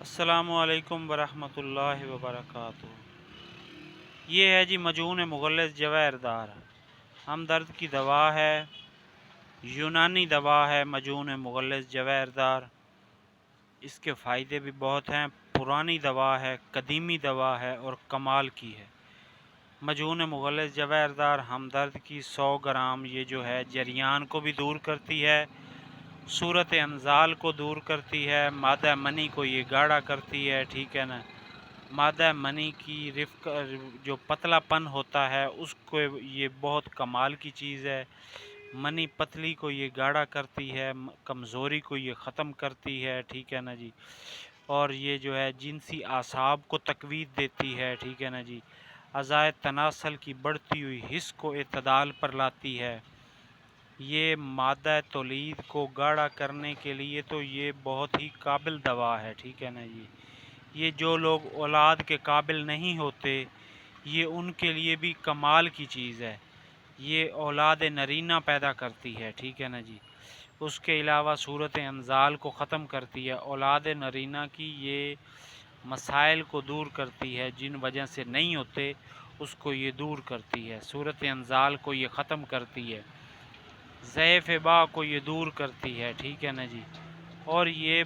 السلام علیکم ورحمۃ اللہ وبرکاتہ۔ یہ ہے جی مجون مغلظ جوہردار، ہم درد کی دوا ہے، یونانی دوا ہے مجون مغلظ جوہردار۔ اس کے فائدے بھی بہت ہیں، پرانی دوا ہے، قدیمی دوا ہے اور کمال کی ہے۔ مجون مغلظ جوہردار ہم درد کی 100 گرام یہ جو ہے جریان کو بھی دور کرتی ہے، صورت انزال کو دور کرتی ہے، مادہ منی کو یہ گاڑھا کرتی ہے، ٹھیک ہے نا۔ مادہ منی کی رفق جو پتلا پن ہوتا ہے اس کو یہ بہت کمال کی چیز ہے۔ منی پتلی کو یہ گاڑھا کرتی ہے، کمزوری کو یہ ختم کرتی ہے، ٹھیک ہے نا جی۔ اور یہ جو ہے جنسی اعصاب کو تقویت دیتی ہے، ٹھیک ہے نا جی۔ اعضائے تناسل کی بڑھتی ہوئی حس کو اعتدال پر لاتی ہے۔ یہ مادہ تولید کو گاڑھا کرنے کے لیے تو یہ بہت ہی قابل دوا ہے، ٹھیک ہے نا جی۔ یہ جو لوگ اولاد کے قابل نہیں ہوتے یہ ان کے لیے بھی کمال کی چیز ہے، یہ اولاد نرینہ پیدا کرتی ہے، ٹھیک ہے نا جی۔ اس کے علاوہ صورت انزال کو ختم کرتی ہے، اولاد نرینہ کی یہ مسائل کو دور کرتی ہے، جن وجہ سے نہیں ہوتے اس کو یہ دور کرتی ہے، صورت انزال کو یہ ختم کرتی ہے، ضعف با کو یہ دور کرتی ہے، ٹھیک ہے نا جی۔ اور یہ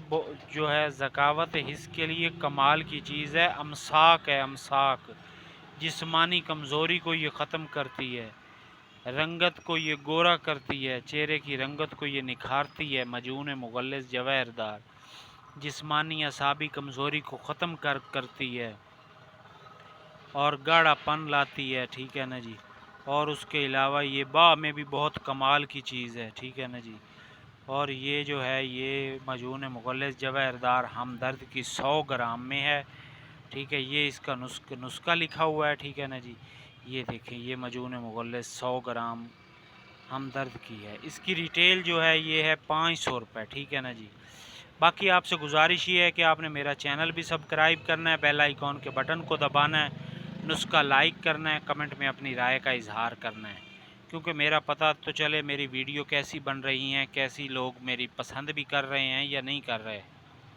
جو ہے ذکاوت حس کے لیے کمال کی چیز ہے، امساک ہے، امساک جسمانی کمزوری کو یہ ختم کرتی ہے، رنگت کو یہ گورا کرتی ہے، چہرے کی رنگت کو یہ نکھارتی ہے۔ مجون مغلظ جوہردار جسمانی اعصابی کمزوری کو ختم کرتی ہے اور گاڑھا پن لاتی ہے، ٹھیک ہے نا جی۔ اور اس کے علاوہ یہ با میں بھی بہت کمال کی چیز ہے، ٹھیک ہے نا جی۔ اور یہ جو ہے یہ مجون مغلظ جوہردار ہم درد کی 100 گرام میں ہے، ٹھیک ہے۔ یہ اس کا نسخہ لکھا ہوا ہے، ٹھیک ہے نا جی۔ یہ دیکھیں یہ مجون مغلظ 100 گرام ہم درد کی ہے، اس کی ریٹیل جو ہے یہ ہے 500 روپے، ٹھیک ہے نا جی۔ باقی آپ سے گزارش یہ ہے کہ آپ نے میرا چینل بھی سبسکرائب کرنا ہے، بیل آئیکن کے بٹن کو دبانا ہے، نسخہ لائک کرنا ہے، کمنٹ میں اپنی رائے کا اظہار کرنا ہے، کیونکہ میرا پتہ تو چلے میری ویڈیو کیسی بن رہی ہیں، کیسی لوگ میری پسند بھی کر رہے ہیں یا نہیں کر رہے۔